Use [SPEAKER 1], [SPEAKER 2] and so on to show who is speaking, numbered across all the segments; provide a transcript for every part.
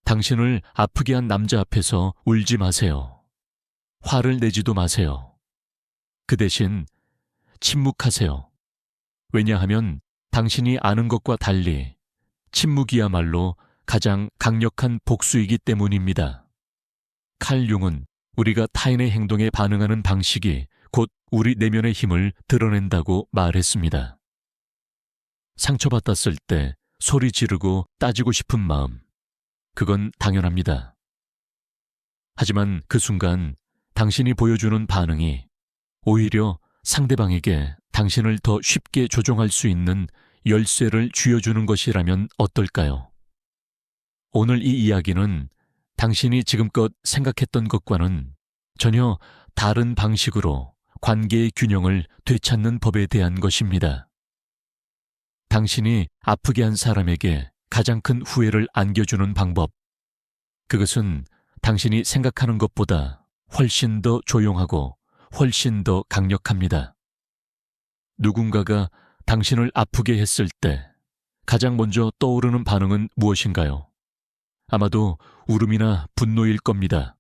[SPEAKER 1] 당신을 아프게 한 남자 앞에서 울지 마세요. 화를 내지도 마세요. 그 대신 침묵하세요. 왜냐하면 당신이 아는 것과 달리 침묵이야말로 가장 강력한 복수이기 때문입니다. 칼 융은 우리가 타인의 행동에 반응하는 방식이 곧 우리 내면의 힘을 드러낸다고 말했습니다. 상처받았을 때 소리 지르고 따지고 싶은 마음, 그건 당연합니다. 하지만 그 순간 당신이 보여주는 반응이 오히려 상대방에게 당신을 더 쉽게 조종할 수 있는 열쇠를 쥐어주는 것이라면 어떨까요? 오늘 이 이야기는 당신이 지금껏 생각했던 것과는 전혀 다른 방식으로 관계의 균형을 되찾는 법에 대한 것입니다. 당신이 아프게 한 사람에게 가장 큰 후회를 안겨주는 방법, 그것은 당신이 생각하는 것보다 훨씬 더 조용하고 훨씬 더 강력합니다. 누군가가 당신을 아프게 했을 때 가장 먼저 떠오르는 반응은 무엇인가요? 아마도 울음이나 분노일 겁니다.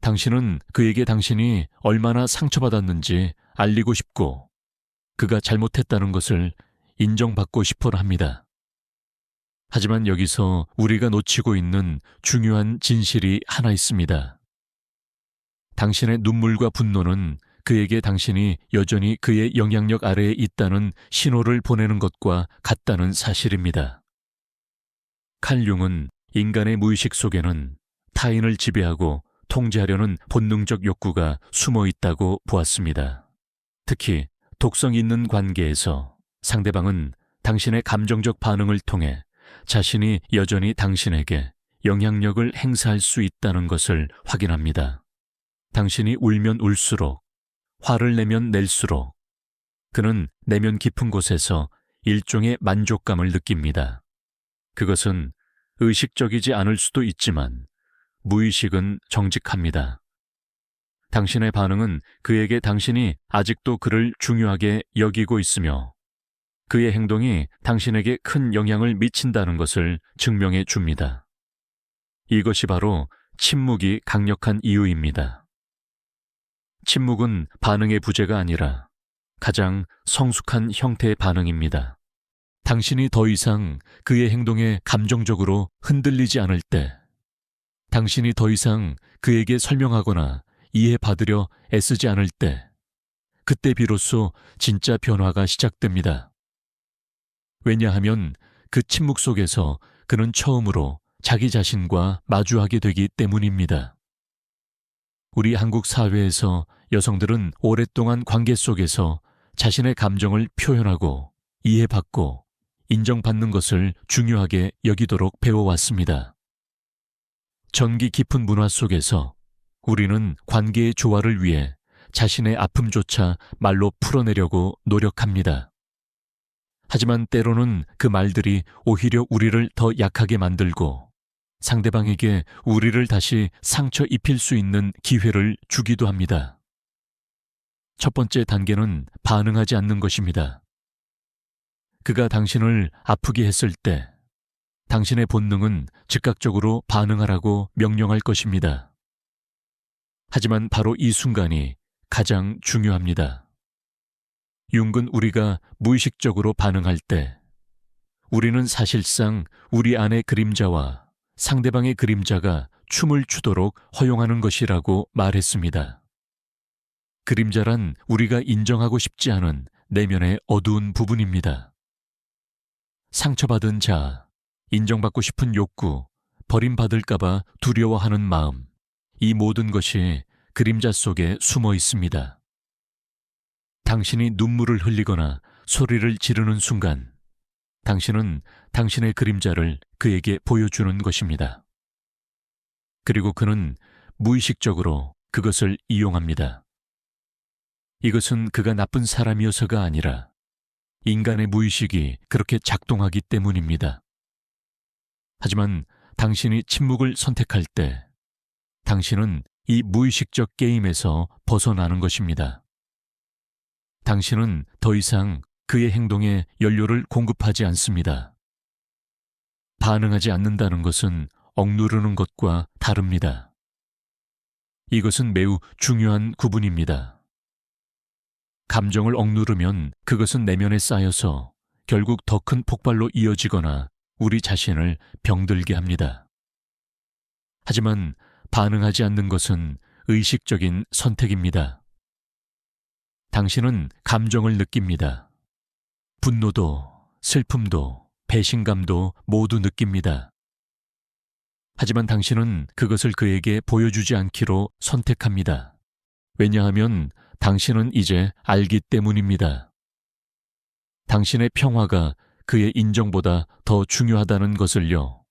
[SPEAKER 1] 당신은 그에게 당신이 얼마나 상처받았는지 알리고 싶고 그가 잘못했다는 것을 인정받고 싶어 합니다. 하지만 여기서 우리가 놓치고 있는 중요한 진실이 하나 있습니다. 당신의 눈물과 분노는 그에게 당신이 여전히 그의 영향력 아래에 있다는 신호를 보내는 것과 같다는 사실입니다. 칼 융은 인간의 무의식 속에는 타인을 지배하고 통제하려는 본능적 욕구가 숨어 있다고 보았습니다. 특히 독성 있는 관계에서 상대방은 당신의 감정적 반응을 통해 자신이 여전히 당신에게 영향력을 행사할 수 있다는 것을 확인합니다. 당신이 울면 울수록, 화를 내면 낼수록 그는 내면 깊은 곳에서 일종의 만족감을 느낍니다. 그것은 의식적이지 않을 수도 있지만 무의식은 정직합니다. 당신의 반응은 그에게 당신이 아직도 그를 중요하게 여기고 있으며 그의 행동이 당신에게 큰 영향을 미친다는 것을 증명해 줍니다. 이것이 바로 침묵이 강력한 이유입니다. 침묵은 반응의 부재가 아니라 가장 성숙한 형태의 반응입니다. 당신이 더 이상 그의 행동에 감정적으로 흔들리지 않을 때, 당신이 더 이상 그에게 설명하거나 이해받으려 애쓰지 않을 때, 그때 비로소 진짜 변화가 시작됩니다. 왜냐하면 그 침묵 속에서 그는 처음으로 자기 자신과 마주하게 되기 때문입니다. 우리 한국 사회에서 여성들은 오랫동안 관계 속에서 자신의 감정을 표현하고 이해받고 인정받는 것을 중요하게 여기도록 배워왔습니다. 전기 깊은 문화 속에서 우리는 관계의 조화를 위해 자신의 아픔조차 말로 풀어내려고 노력합니다. 하지만 때로는 그 말들이 오히려 우리를 더 약하게 만들고 상대방에게 우리를 다시 상처 입힐 수 있는 기회를 주기도 합니다. 첫 번째 단계는 반응하지 않는 것입니다. 그가 당신을 아프게 했을 때 당신의 본능은 즉각적으로 반응하라고 명령할 것입니다. 하지만 바로 이 순간이 가장 중요합니다. 융은 우리가 무의식적으로 반응할 때 우리는 사실상 우리 안의 그림자와 상대방의 그림자가 춤을 추도록 허용하는 것이라고 말했습니다. 그림자란 우리가 인정하고 싶지 않은 내면의 어두운 부분입니다. 상처받은 자, 인정받고 싶은 욕구, 버림받을까봐 두려워하는 마음, 이 모든 것이 그림자 속에 숨어 있습니다. 당신이 눈물을 흘리거나 소리를 지르는 순간, 당신은 당신의 그림자를 그에게 보여주는 것입니다. 그리고 그는 무의식적으로 그것을 이용합니다. 이것은 그가 나쁜 사람이어서가 아니라 인간의 무의식이 그렇게 작동하기 때문입니다. 하지만 당신이 침묵을 선택할 때 당신은 이 무의식적 게임에서 벗어나는 것입니다. 당신은 더 이상 그의 행동에 연료를 공급하지 않습니다. 반응하지 않는다는 것은 억누르는 것과 다릅니다. 이것은 매우 중요한 구분입니다. 감정을 억누르면 그것은 내면에 쌓여서 결국 더 큰 폭발로 이어지거나 우리 자신을 병들게 합니다. 하지만 반응하지 않는 것은 의식적인 선택입니다. 당신은 감정을 느낍니다. 분노도, 슬픔도, 배신감도 모두 느낍니다. 하지만 당신은 그것을 그에게 보여주지 않기로 선택합니다. 왜냐하면 당신은 이제 알기 때문입니다. 당신의 평화가 그의 인정보다 더 중요하다는 것을요.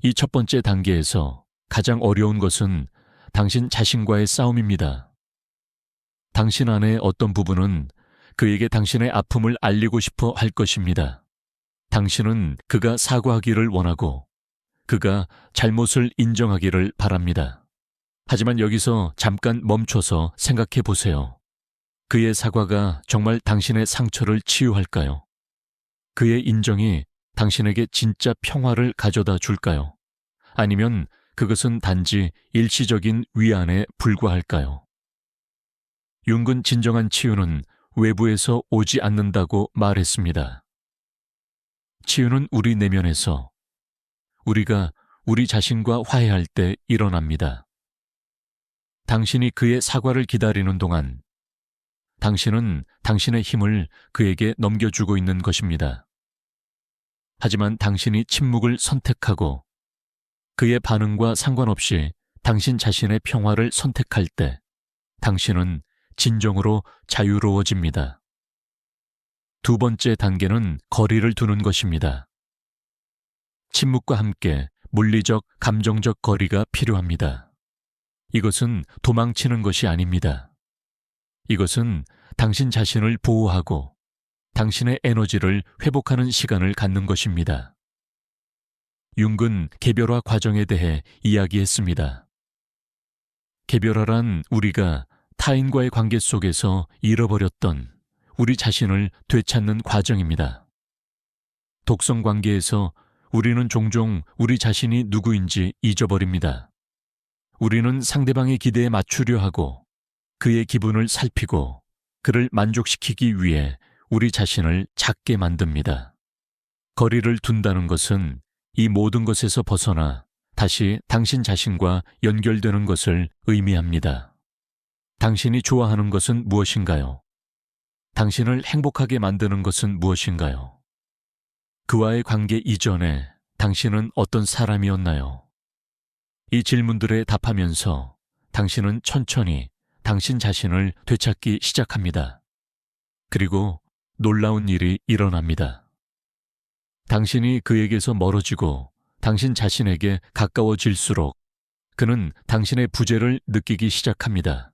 [SPEAKER 1] 이 첫 번째 단계에서 가장 어려운 것은 당신 자신과의 싸움입니다. 당신 안의 어떤 부분은 그에게 당신의 아픔을 알리고 싶어 할 것입니다. 당신은 그가 사과하기를 원하고 그가 잘못을 인정하기를 바랍니다. 하지만 여기서 잠깐 멈춰서 생각해 보세요. 그의 사과가 정말 당신의 상처를 치유할까요? 그의 인정이 당신에게 진짜 평화를 가져다 줄까요? 아니면 그것은 단지 일시적인 위안에 불과할까요? 융은 진정한 치유는 외부에서 오지 않는다고 말했습니다. 치유는 우리 내면에서 우리가 우리 자신과 화해할 때 일어납니다. 당신이 그의 사과를 기다리는 동안 당신은 당신의 힘을 그에게 넘겨주고 있는 것입니다. 하지만 당신이 침묵을 선택하고 그의 반응과 상관없이 당신 자신의 평화를 선택할 때 당신은 진정으로 자유로워집니다. 두 번째 단계는 거리를 두는 것입니다. 침묵과 함께 물리적, 감정적 거리가 필요합니다. 이것은 도망치는 것이 아닙니다. 이것은 당신 자신을 보호하고 당신의 에너지를 회복하는 시간을 갖는 것입니다. 융은 개별화 과정에 대해 이야기했습니다. 개별화란 우리가 타인과의 관계 속에서 잃어버렸던 우리 자신을 되찾는 과정입니다. 독성 관계에서 우리는 종종 우리 자신이 누구인지 잊어버립니다. 우리는 상대방의 기대에 맞추려 하고 그의 기분을 살피고 그를 만족시키기 위해 우리 자신을 작게 만듭니다. 거리를 둔다는 것은 이 모든 것에서 벗어나 다시 당신 자신과 연결되는 것을 의미합니다. 당신이 좋아하는 것은 무엇인가요? 당신을 행복하게 만드는 것은 무엇인가요? 그와의 관계 이전에 당신은 어떤 사람이었나요? 이 질문들에 답하면서 당신은 천천히 당신 자신을 되찾기 시작합니다. 그리고 놀라운 일이 일어납니다. 당신이 그에게서 멀어지고 당신 자신에게 가까워질수록 그는 당신의 부재를 느끼기 시작합니다.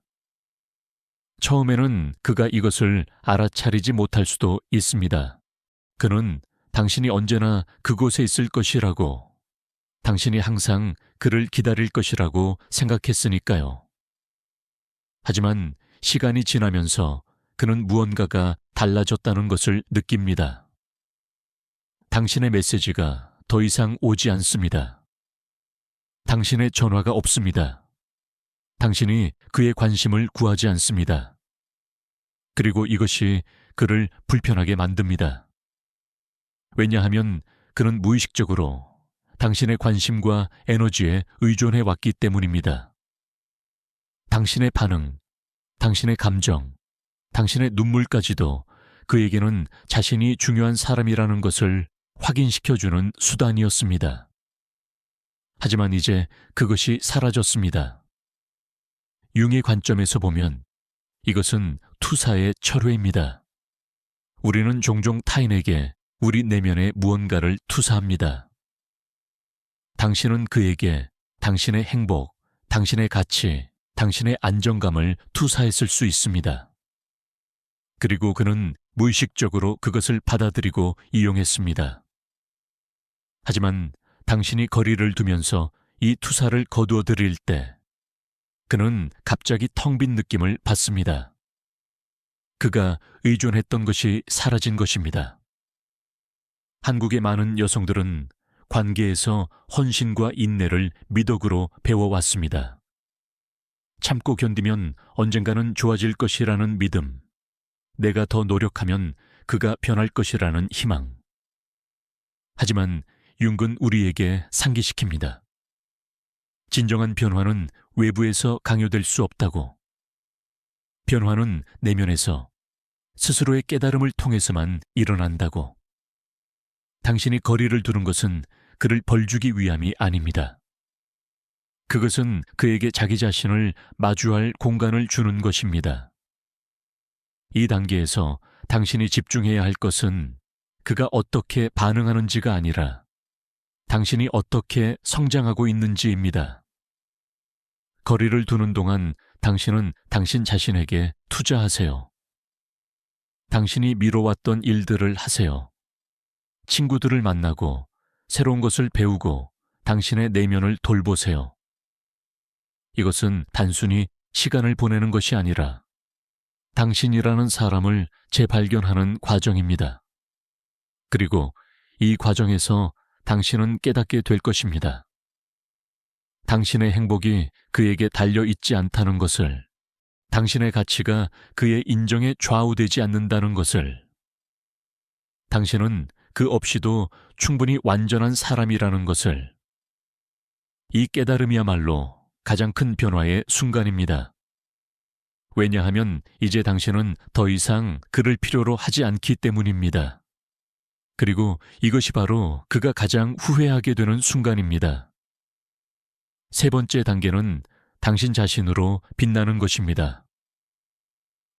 [SPEAKER 1] 처음에는 그가 이것을 알아차리지 못할 수도 있습니다. 그는 당신이 언제나 그곳에 있을 것이라고, 당신이 항상 그를 기다릴 것이라고 생각했으니까요. 하지만 시간이 지나면서 그는 무언가가 달라졌다는 것을 느낍니다. 당신의 메시지가 더 이상 오지 않습니다. 당신의 전화가 없습니다. 당신이 그의 관심을 구하지 않습니다. 그리고 이것이 그를 불편하게 만듭니다. 왜냐하면 그는 무의식적으로 당신의 관심과 에너지에 의존해 왔기 때문입니다. 당신의 반응, 당신의 감정, 당신의 눈물까지도 그에게는 자신이 중요한 사람이라는 것을 확인시켜주는 수단이었습니다. 하지만 이제 그것이 사라졌습니다. 융의 관점에서 보면 이것은 투사의 철회입니다. 우리는 종종 타인에게 우리 내면의 무언가를 투사합니다. 당신은 그에게 당신의 행복, 당신의 가치, 당신의 안정감을 투사했을 수 있습니다. 그리고 그는 무의식적으로 그것을 받아들이고 이용했습니다. 하지만 당신이 거리를 두면서 이 투사를 거두어 드릴 때 그는 갑자기 텅 빈 느낌을 받습니다. 그가 의존했던 것이 사라진 것입니다. 한국의 많은 여성들은 관계에서 헌신과 인내를 미덕으로 배워왔습니다. 참고 견디면 언젠가는 좋아질 것이라는 믿음, 내가 더 노력하면 그가 변할 것이라는 희망. 하지만 융은 우리에게 상기시킵니다. 진정한 변화는 외부에서 강요될 수 없다고. 변화는 내면에서 스스로의 깨달음을 통해서만 일어난다고. 당신이 거리를 두는 것은 그를 벌주기 위함이 아닙니다. 그것은 그에게 자기 자신을 마주할 공간을 주는 것입니다. 이 단계에서 당신이 집중해야 할 것은 그가 어떻게 반응하는지가 아니라 당신이 어떻게 성장하고 있는지입니다. 거리를 두는 동안 당신은 당신 자신에게 투자하세요. 당신이 미뤄왔던 일들을 하세요. 친구들을 만나고 새로운 것을 배우고 당신의 내면을 돌보세요. 이것은 단순히 시간을 보내는 것이 아니라 당신이라는 사람을 재발견하는 과정입니다. 그리고 이 과정에서 당신은 깨닫게 될 것입니다. 당신의 행복이 그에게 달려있지 않다는 것을, 당신의 가치가 그의 인정에 좌우되지 않는다는 것을, 당신은 그 없이도 충분히 완전한 사람이라는 것을. 이 깨달음이야말로 가장 큰 변화의 순간입니다. 왜냐하면 이제 당신은 더 이상 그를 필요로 하지 않기 때문입니다. 그리고 이것이 바로 그가 가장 후회하게 되는 순간입니다. 세 번째 단계는 당신 자신으로 빛나는 것입니다.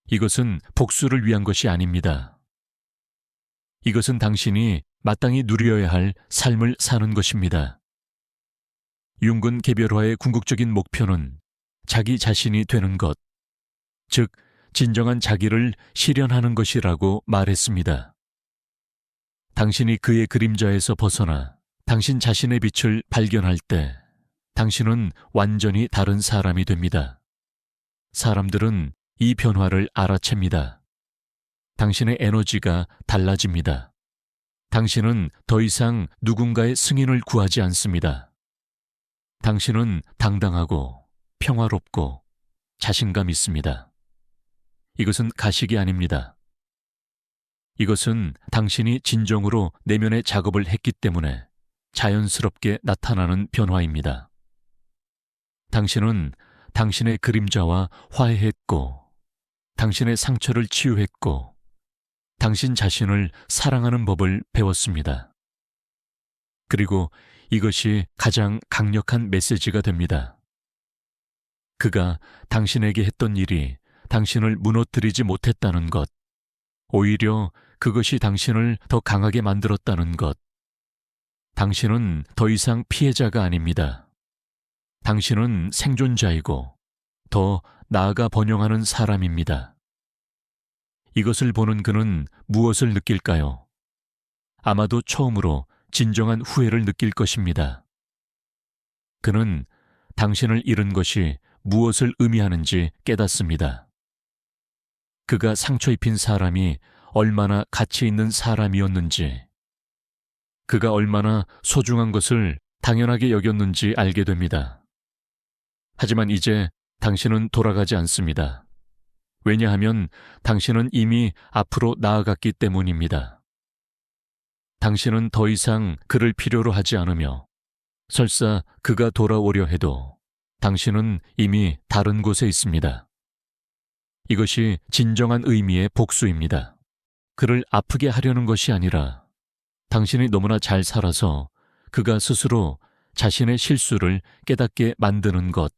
[SPEAKER 1] 이것은 복수를 위한 것이 아닙니다. 이것은 당신이 마땅히 누려야 할 삶을 사는 것입니다. 융은 개별화의 궁극적인 목표는 자기 자신이 되는 것, 즉 진정한 자기를 실현하는 것이라고 말했습니다. 당신이 그의 그림자에서 벗어나 당신 자신의 빛을 발견할 때 당신은 완전히 다른 사람이 됩니다. 사람들은 이 변화를 알아챕니다. 당신의 에너지가 달라집니다. 당신은 더 이상 누군가의 승인을 구하지 않습니다. 당신은 당당하고 평화롭고 자신감 있습니다. 이것은 가식이 아닙니다. 이것은 당신이 진정으로 내면의 작업을 했기 때문에 자연스럽게 나타나는 변화입니다. 당신은 당신의 그림자와 화해했고, 당신의 상처를 치유했고, 당신 자신을 사랑하는 법을 배웠습니다. 그리고 이것이 가장 강력한 메시지가 됩니다. 그가 당신에게 했던 일이 당신을 무너뜨리지 못했다는 것, 오히려 그것이 당신을 더 강하게 만들었다는 것. 당신은 더 이상 피해자가 아닙니다. 당신은 생존자이고 더 나아가 번영하는 사람입니다. 이것을 보는 그는 무엇을 느낄까요? 아마도 처음으로 진정한 후회를 느낄 것입니다. 그는 당신을 잃은 것이 무엇을 의미하는지 깨닫습니다. 그가 상처 입힌 사람이 얼마나 가치 있는 사람이었는지, 그가 얼마나 소중한 것을 당연하게 여겼는지 알게 됩니다. 하지만 이제 당신은 돌아가지 않습니다. 왜냐하면 당신은 이미 앞으로 나아갔기 때문입니다. 당신은 더 이상 그를 필요로 하지 않으며, 설사 그가 돌아오려 해도 당신은 이미 다른 곳에 있습니다. 이것이 진정한 의미의 복수입니다. 그를 아프게 하려는 것이 아니라 당신이 너무나 잘 살아서 그가 스스로 자신의 실수를 깨닫게 만드는 것.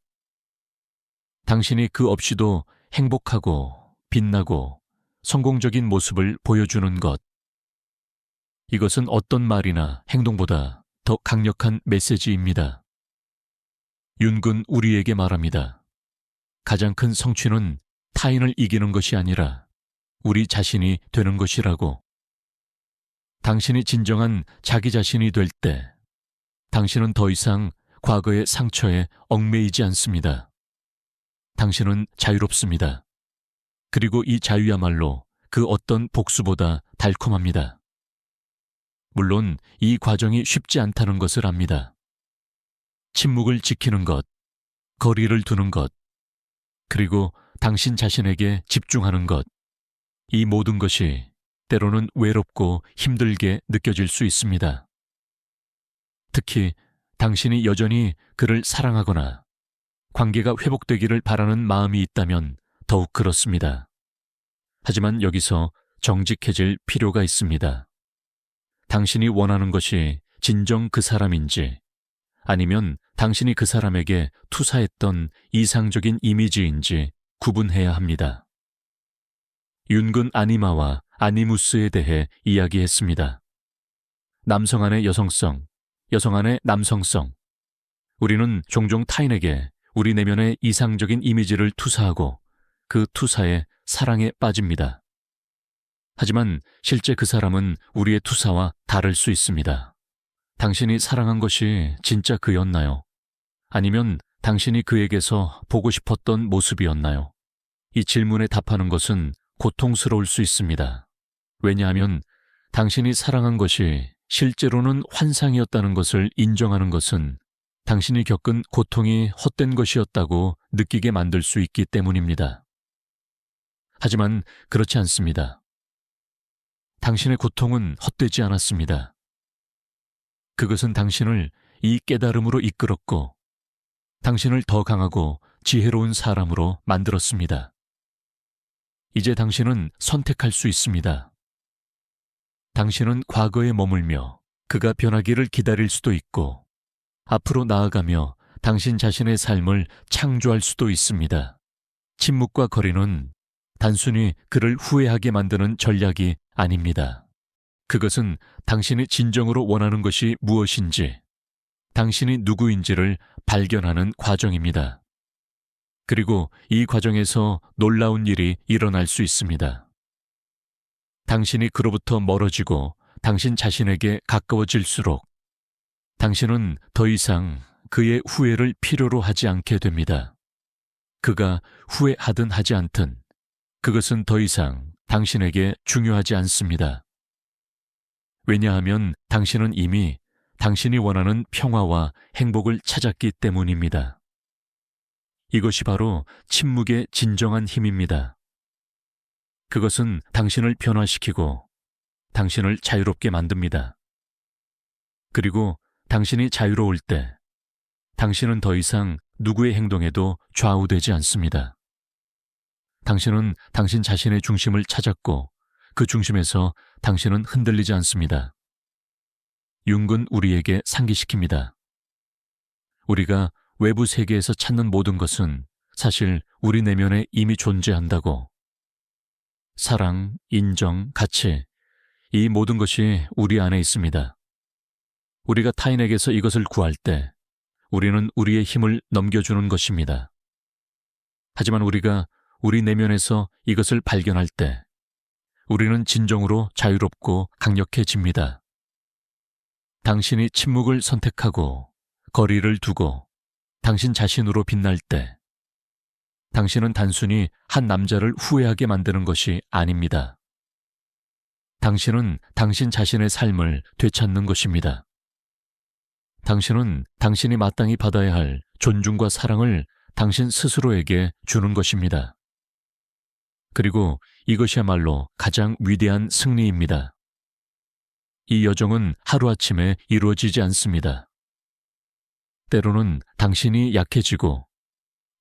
[SPEAKER 1] 당신이 그 없이도 행복하고 빛나고 성공적인 모습을 보여주는 것. 이것은 어떤 말이나 행동보다 더 강력한 메시지입니다. 융은 우리에게 말합니다. 가장 큰 성취는 타인을 이기는 것이 아니라 우리 자신이 되는 것이라고. 당신이 진정한 자기 자신이 될 때 당신은 더 이상 과거의 상처에 얽매이지 않습니다. 당신은 자유롭습니다. 그리고 이 자유야말로 그 어떤 복수보다 달콤합니다. 물론 이 과정이 쉽지 않다는 것을 압니다. 침묵을 지키는 것, 거리를 두는 것, 그리고 당신 자신에게 집중하는 것, 이 모든 것이 때로는 외롭고 힘들게 느껴질 수 있습니다. 특히 당신이 여전히 그를 사랑하거나 관계가 회복되기를 바라는 마음이 있다면 더욱 그렇습니다. 하지만 여기서 정직해질 필요가 있습니다. 당신이 원하는 것이 진정 그 사람인지 아니면 당신이 그 사람에게 투사했던 이상적인 이미지인지 구분해야 합니다. 윤근 아니마와 아니무스에 대해 이야기했습니다. 남성 안의 여성성, 여성 안의 남성성. 우리는 종종 타인에게 우리 내면의 이상적인 이미지를 투사하고 그 투사에 사랑에 빠집니다. 하지만 실제 그 사람은 우리의 투사와 다를 수 있습니다. 당신이 사랑한 것이 진짜 그였나요? 아니면 당신이 그에게서 보고 싶었던 모습이었나요? 이 질문에 답하는 것은 고통스러울 수 있습니다. 왜냐하면 당신이 사랑한 것이 실제로는 환상이었다는 것을 인정하는 것은 당신이 겪은 고통이 헛된 것이었다고 느끼게 만들 수 있기 때문입니다. 하지만 그렇지 않습니다. 당신의 고통은 헛되지 않았습니다. 그것은 당신을 이 깨달음으로 이끌었고 당신을 더 강하고 지혜로운 사람으로 만들었습니다. 이제 당신은 선택할 수 있습니다. 당신은 과거에 머물며 그가 변하기를 기다릴 수도 있고 앞으로 나아가며 당신 자신의 삶을 창조할 수도 있습니다. 침묵과 거리는 단순히 그를 후회하게 만드는 전략이 아닙니다. 그것은 당신이 진정으로 원하는 것이 무엇인지, 당신이 누구인지를 발견하는 과정입니다. 그리고 이 과정에서 놀라운 일이 일어날 수 있습니다. 당신이 그로부터 멀어지고 당신 자신에게 가까워질수록 당신은 더 이상 그의 후회를 필요로 하지 않게 됩니다. 그가 후회하든 하지 않든 그것은 더 이상 당신에게 중요하지 않습니다. 왜냐하면 당신은 이미 당신이 원하는 평화와 행복을 찾았기 때문입니다. 이것이 바로 침묵의 진정한 힘입니다. 그것은 당신을 변화시키고 당신을 자유롭게 만듭니다. 그리고 당신이 자유로울 때 당신은 더 이상 누구의 행동에도 좌우되지 않습니다. 당신은 당신 자신의 중심을 찾았고 그 중심에서 당신은 흔들리지 않습니다. 융은 우리에게 상기시킵니다. 우리가 외부 세계에서 찾는 모든 것은 사실 우리 내면에 이미 존재한다고. 사랑, 인정, 가치, 이 모든 것이 우리 안에 있습니다. 우리가 타인에게서 이것을 구할 때 우리는 우리의 힘을 넘겨주는 것입니다. 하지만 우리가 우리 내면에서 이것을 발견할 때 우리는 진정으로 자유롭고 강력해집니다. 당신이 침묵을 선택하고 거리를 두고 당신 자신으로 빛날 때 당신은 단순히 한 남자를 후회하게 만드는 것이 아닙니다. 당신은 당신 자신의 삶을 되찾는 것입니다. 당신은 당신이 마땅히 받아야 할 존중과 사랑을 당신 스스로에게 주는 것입니다. 그리고 이것이야말로 가장 위대한 승리입니다. 이 여정은 하루아침에 이루어지지 않습니다. 때로는 당신이 약해지고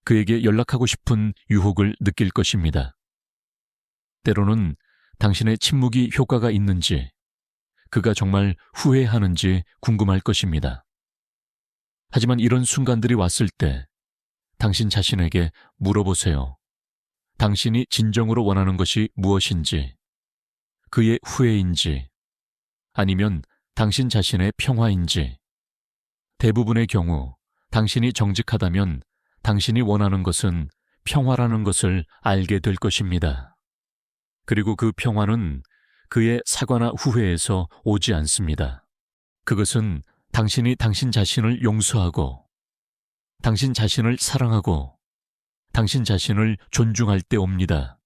[SPEAKER 1] 그에게 연락하고 싶은 유혹을 느낄 것입니다. 때로는 당신의 침묵이 효과가 있는지, 그가 정말 후회하는지 궁금할 것입니다. 하지만 이런 순간들이 왔을 때 당신 자신에게 물어보세요. 당신이 진정으로 원하는 것이 무엇인지, 그의 후회인지, 아니면 당신 자신의 평화인지. 대부분의 경우 당신이 정직하다면 당신이 원하는 것은 평화라는 것을 알게 될 것입니다. 그리고 그 평화는 그의 사과나 후회에서 오지 않습니다. 그것은 당신이 당신 자신을 용서하고 당신 자신을 사랑하고 당신 자신을 존중할 때 옵니다.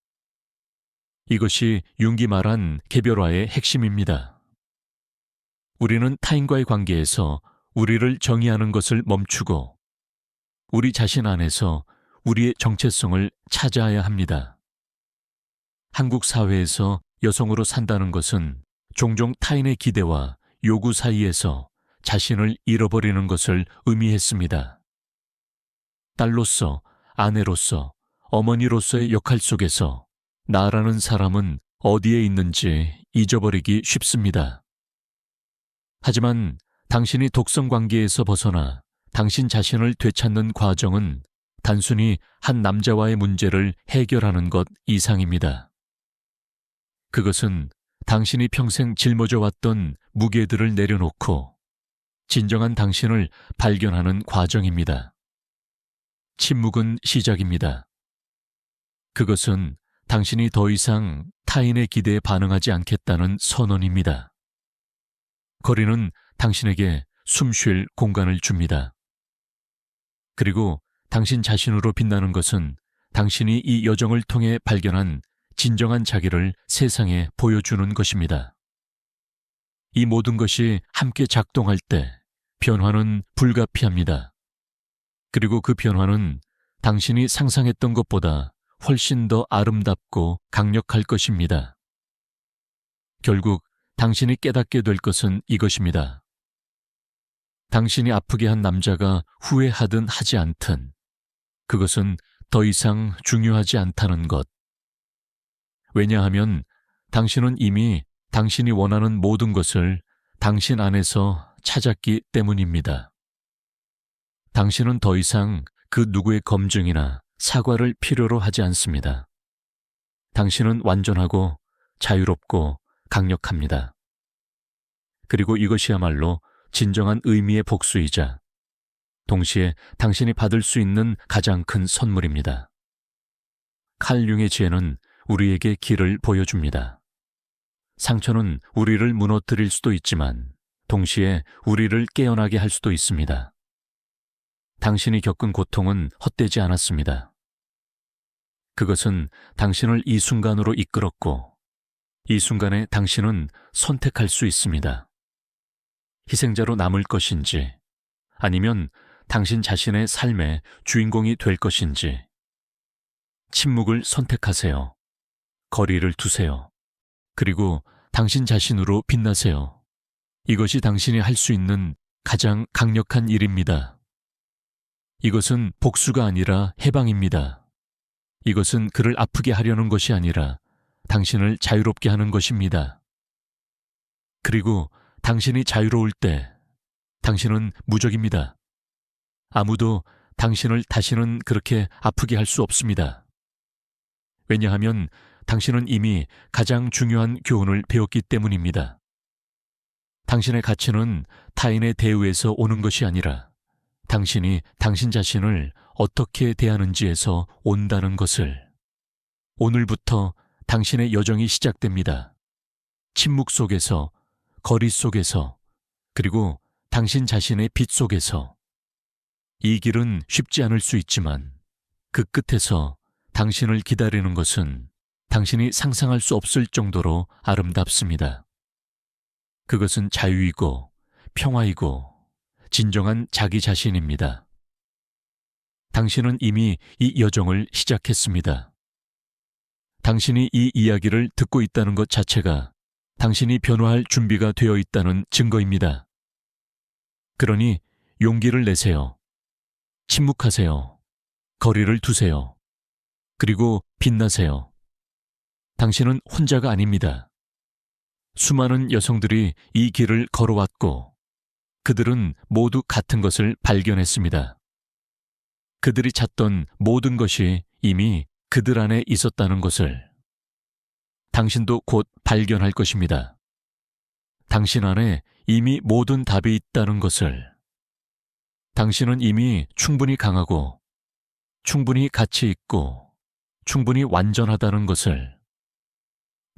[SPEAKER 1] 이것이 융이 말한 개별화의 핵심입니다. 우리는 타인과의 관계에서 우리를 정의하는 것을 멈추고 우리 자신 안에서 우리의 정체성을 찾아야 합니다. 한국 사회에서 여성으로 산다는 것은 종종 타인의 기대와 요구 사이에서 자신을 잃어버리는 것을 의미했습니다. 딸로서, 아내로서, 어머니로서의 역할 속에서 나라는 사람은 어디에 있는지 잊어버리기 쉽습니다. 하지만 당신이 독성 관계에서 벗어나 당신 자신을 되찾는 과정은 단순히 한 남자와의 문제를 해결하는 것 이상입니다. 그것은 당신이 평생 짊어져 왔던 무게들을 내려놓고 진정한 당신을 발견하는 과정입니다. 침묵은 시작입니다. 그것은 당신이 더 이상 타인의 기대에 반응하지 않겠다는 선언입니다. 거리는 당신에게 숨 쉴 공간을 줍니다. 그리고 당신 자신으로 빛나는 것은 당신이 이 여정을 통해 발견한 진정한 자기를 세상에 보여주는 것입니다. 이 모든 것이 함께 작동할 때 변화는 불가피합니다. 그리고 그 변화는 당신이 상상했던 것보다 훨씬 더 아름답고 강력할 것입니다. 결국 당신이 깨닫게 될 것은 이것입니다. 당신이 아프게 한 남자가 후회하든 하지 않든 그것은 더 이상 중요하지 않다는 것. 왜냐하면 당신은 이미 당신이 원하는 모든 것을 당신 안에서 찾았기 때문입니다. 당신은 더 이상 그 누구의 검증이나 사과를 필요로 하지 않습니다. 당신은 완전하고 자유롭고 강력합니다. 그리고 이것이야말로 진정한 의미의 복수이자 동시에 당신이 받을 수 있는 가장 큰 선물입니다. 칼 융의 지혜는 우리에게 길을 보여줍니다. 상처는 우리를 무너뜨릴 수도 있지만 동시에 우리를 깨어나게 할 수도 있습니다. 당신이 겪은 고통은 헛되지 않았습니다. 그것은 당신을 이 순간으로 이끌었고 이 순간에 당신은 선택할 수 있습니다. 희생자로 남을 것인지 아니면 당신 자신의 삶의 주인공이 될 것인지 침묵을 선택하세요. 거리를 두세요. 그리고 당신 자신으로 빛나세요. 이것이 당신이 할 수 있는 가장 강력한 일입니다. 이것은 복수가 아니라 해방입니다. 이것은 그를 아프게 하려는 것이 아니라 당신을 자유롭게 하는 것입니다. 그리고 당신이 자유로울 때 당신은 무적입니다. 아무도 당신을 다시는 그렇게 아프게 할 수 없습니다. 왜냐하면 당신은 이미 가장 중요한 교훈을 배웠기 때문입니다. 당신의 가치는 타인의 대우에서 오는 것이 아니라 당신이 당신 자신을 어떻게 대하는지에서 온다는 것을. 오늘부터 당신의 여정이 시작됩니다. 침묵 속에서, 거리 속에서, 그리고 당신 자신의 빛 속에서. 이 길은 쉽지 않을 수 있지만 그 끝에서 당신을 기다리는 것은 당신이 상상할 수 없을 정도로 아름답습니다. 그것은 자유이고 평화이고 진정한 자기 자신입니다. 당신은 이미 이 여정을 시작했습니다. 당신이 이 이야기를 듣고 있다는 것 자체가 당신이 변화할 준비가 되어 있다는 증거입니다. 그러니 용기를 내세요. 침묵하세요. 거리를 두세요. 그리고 빛나세요. 당신은 혼자가 아닙니다. 수많은 여성들이 이 길을 걸어왔고 그들은 모두 같은 것을 발견했습니다. 그들이 찾던 모든 것이 이미 그들 안에 있었다는 것을. 당신도 곧 발견할 것입니다. 당신 안에 이미 모든 답이 있다는 것을. 당신은 이미 충분히 강하고 충분히 가치 있고 충분히 완전하다는 것을.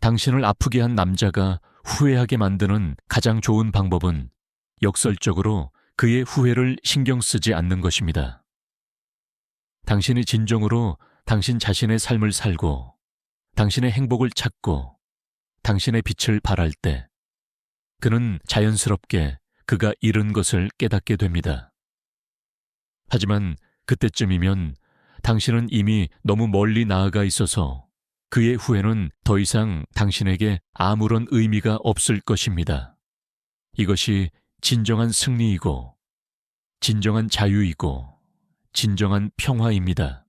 [SPEAKER 1] 당신을 아프게 한 남자가 후회하게 만드는 가장 좋은 방법은 역설적으로 그의 후회를 신경 쓰지 않는 것입니다. 당신이 진정으로 당신 자신의 삶을 살고 당신의 행복을 찾고 당신의 빛을 발할 때 그는 자연스럽게 그가 잃은 것을 깨닫게 됩니다. 하지만 그때쯤이면 당신은 이미 너무 멀리 나아가 있어서 그의 후회는 더 이상 당신에게 아무런 의미가 없을 것입니다. 이것이 진정한 승리이고, 진정한 자유이고, 진정한 평화입니다.